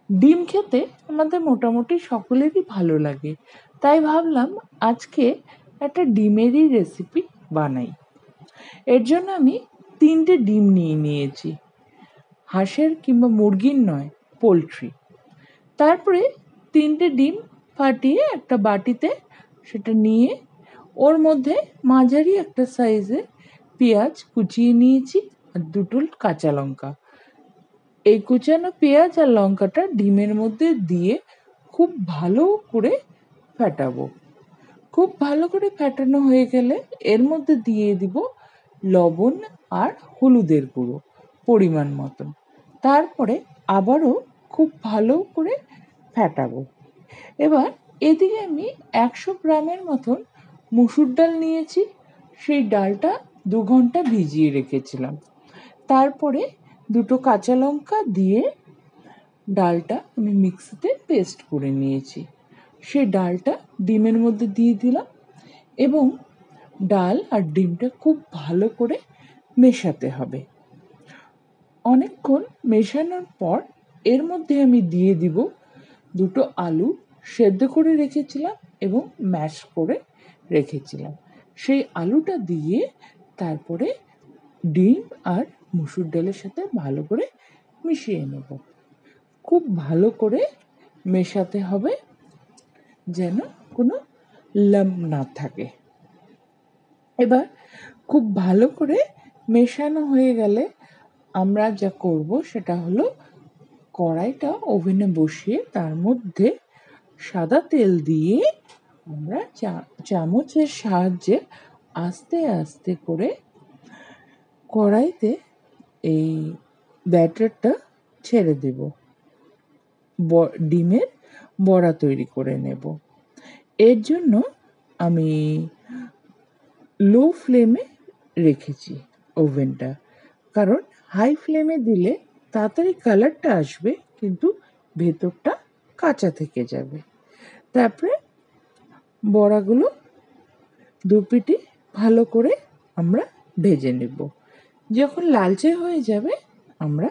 ডিম খেতে আমাদের মোটামুটি সকলেরই ভালো লাগে, তাই ভাবলাম আজকে একটা ডিমেরই রেসিপি বানাই। এর জন্য আমি 3টে ডিম নিয়ে নিয়েছি, হাঁসের কিংবা মুরগির নয়, পোলট্রি। তারপরে 3টে ডিম ফাটিয়ে একটা বাটিতে সেটা নিয়ে ওর মধ্যে মাঝারি একটা সাইজের পেঁয়াজ কুচিয়ে নিয়েছি আর 2টো কাঁচা লঙ্কা। এই কুচানো পেঁয়াজ আর লঙ্কাটা ডিমের মধ্যে দিয়ে খুব ভালো করে ফেটাবো। খুব ভালো করে ফেটানো হয়ে গেলে এর মধ্যে দিয়ে দিব লবণ আর হলুদের গুঁড়ো পরিমাণ মতন। তারপরে আবারও খুব ভালো করে ফেটাবো। এবার এদিকে আমি 100 গ্রামের মতন মুসুর ডাল নিয়েছি। সেই ডালটা 2 ঘন্টা ভিজিয়ে রেখেছিলাম। তারপরে 2টো কাঁচা লঙ্কা দিয়ে ডালটা আমি মিক্সিতে পেস্ট করে নিয়েছি। সেই ডালটা ডিমের মধ্যে দিয়ে দিলাম এবং ডাল আর ডিমটা খুব ভালো করে মেশাতে হবে। অনেকক্ষণ মেশানোর পর এর মধ্যে আমি দিয়ে দিব 2টো আলু সেদ্ধ করে রেখেছিলাম এবং ম্যাশ করে রেখেছিলাম। সেই আলুটা দিয়ে তারপরে ডিম আর মুসুর ডালের সাথে ভালো করে মিশিয়ে নেব। খুব ভালো করে মেশাতে হবে যেন কোনো লাম্প না থাকে। এবার খুব ভালো করে মেশানো হয়ে গেলে আমরা যা করব সেটা হলো কড়াইটা ওভেনে বসিয়ে তার মধ্যে সাদা তেল দিয়ে আমরা চামচের সাহায্যে আস্তে আস্তে করে কড়াইতে এই ব্যাটারটা ছেড়ে দেব। ডিমের বড়া তৈরি করে নেব। এর জন্য আমি লো ফ্লেমে রেখেছি ওভেনটা, কারণ হাই ফ্লেমে দিলে তাড়াতাড়ি কালারটা আসবে কিন্তু ভেতরটা কাঁচা থেকে যাবে। তারপরে বড়াগুলো দুপিটি ভালো করে আমরা ভেজে নেব। যখন লালচে হয়ে যাবে আমরা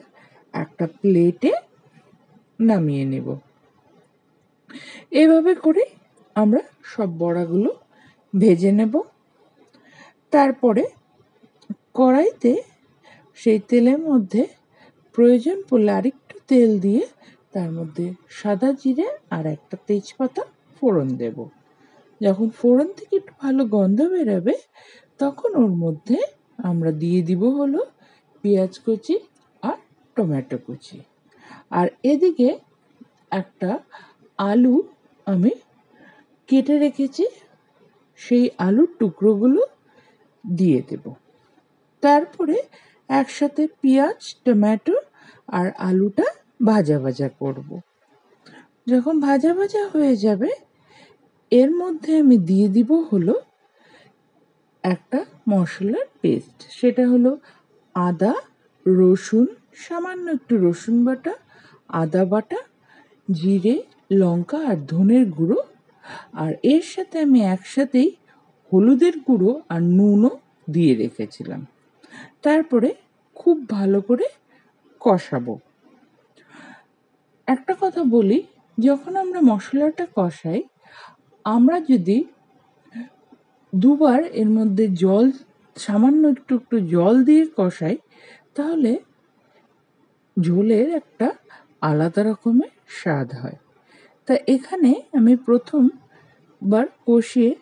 একটা প্লেটে নামিয়ে নেব। এভাবে করে আমরা সব বড়াগুলো ভেজে নেব। তারপরে কড়াইতে সেই তেলের মধ্যে প্রয়োজন পড়লে আরেকটু তেল দিয়ে তার মধ্যে সাদা জিরে আর একটা তেজপাতা ফোড়ন দেব। যখন ফোড়ন থেকে একটু ভালো গন্ধ বেরোবে তখন ওর মধ্যে আমরা দিয়ে দিব হলো পেঁয়াজ কুচি আর টমেটো কুচি। আর এদিকে একটা আলু আমি কেটে রেখেছি, সেই আলুর টুকরোগুলো দিয়ে দেব। তারপরে একসাথে পেঁয়াজ, টমেটো আর আলুটা ভাজা ভাজা করব। যখন ভাজা ভাজা হয়ে যাবে এর মধ্যে আমি দিয়ে দিব হলো একটা মশলার পেস্ট। সেটা হলো আদা, রসুন, সামান্য একটু রসুন বাটা, আদা বাটা, জিরে, লঙ্কা আর ধনের গুঁড়ো। আর এর সাথে আমি একসাথেই হলুদের গুঁড়ো আর নুনও দিয়ে রেখেছিলাম। তারপরে খুব ভালো করে কষাবো। একটা কথা বলি, যখন আমরা মশলাটা কষাই আমরা যদি দুবার এর মধ্যে সামান্য একটু একটু জল দিয়ে কষাই তাহলে ঝোলের একটা আলাদা রকমের স্বাদ হয়। তা এখানে আমি প্রথমবার কষিয়ে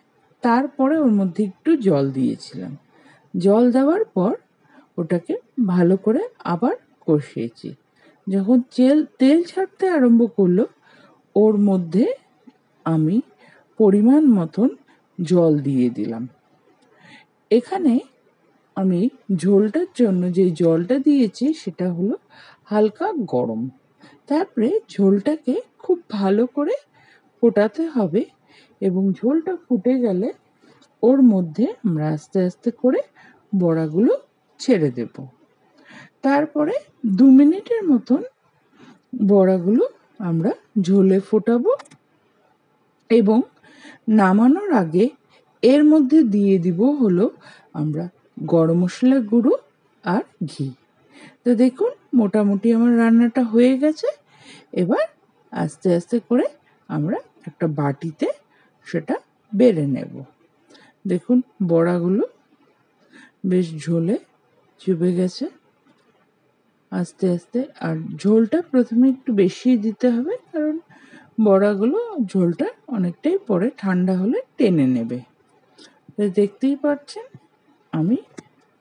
তারপরে ওর মধ্যে একটু জল দিয়েছিলাম। জল দেওয়ার পর ওটাকে ভালো করে আবার কষিয়েছি। যখন তেল ছাড়তে আরম্ভ করলো ওর মধ্যে আমি পরিমাণ মতন জল দিয়ে দিলাম। এখানে আমি ঝোলটার জন্য যে জলটা দিয়েছি সেটা হলো হালকা গরম। তারপরে ঝোলটাকে খুব ভালো করে ফোটাতে হবে এবং ঝোলটা ফুটে গেলে ওর মধ্যে আমরা আস্তে আস্তে করে বড়াগুলো ছেড়ে দেব। তারপরে 2 মিনিটের মতন বড়াগুলো আমরা ঝোলে ফোটাবো এবং নামানোর আগে এর মধ্যে দিয়ে দিব হলো আমরা গরম মশলার গুঁড়ো আর ঘি। তো দেখুন মোটামুটি আমার রান্নাটা হয়ে গেছে। এবার আস্তে আস্তে করে আমরা একটা বাটিতে সেটা বেড়ে নেব। দেখুন বড়াগুলো বেশ ঝোলে চুপে গেছে আস্তে আস্তে। আর ঝোলটা প্রথমে একটু বেশি দিতে হবে, কারণ বড়াগুলো ঝোলটা অনেকটাই পরে ঠান্ডা হলে টেনে নেবে। তো দেখতেই পাচ্ছেন আমি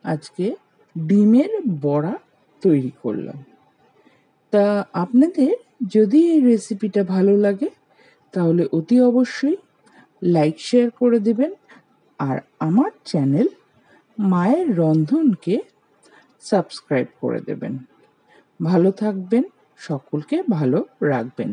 আজকে ডিমের বড়া তৈরি করলাম। তা আপনাদের যদি এই রেসিপিটা ভালো লাগে তাহলে অতি অবশ্যই লাইক শেয়ার করে দেবেন, আর আমার চ্যানেল মায়ের রন্ধনকে সাবস্ক্রাইব করে দেবেন। ভালো থাকবেন, সকলকে ভালো রাখবেন।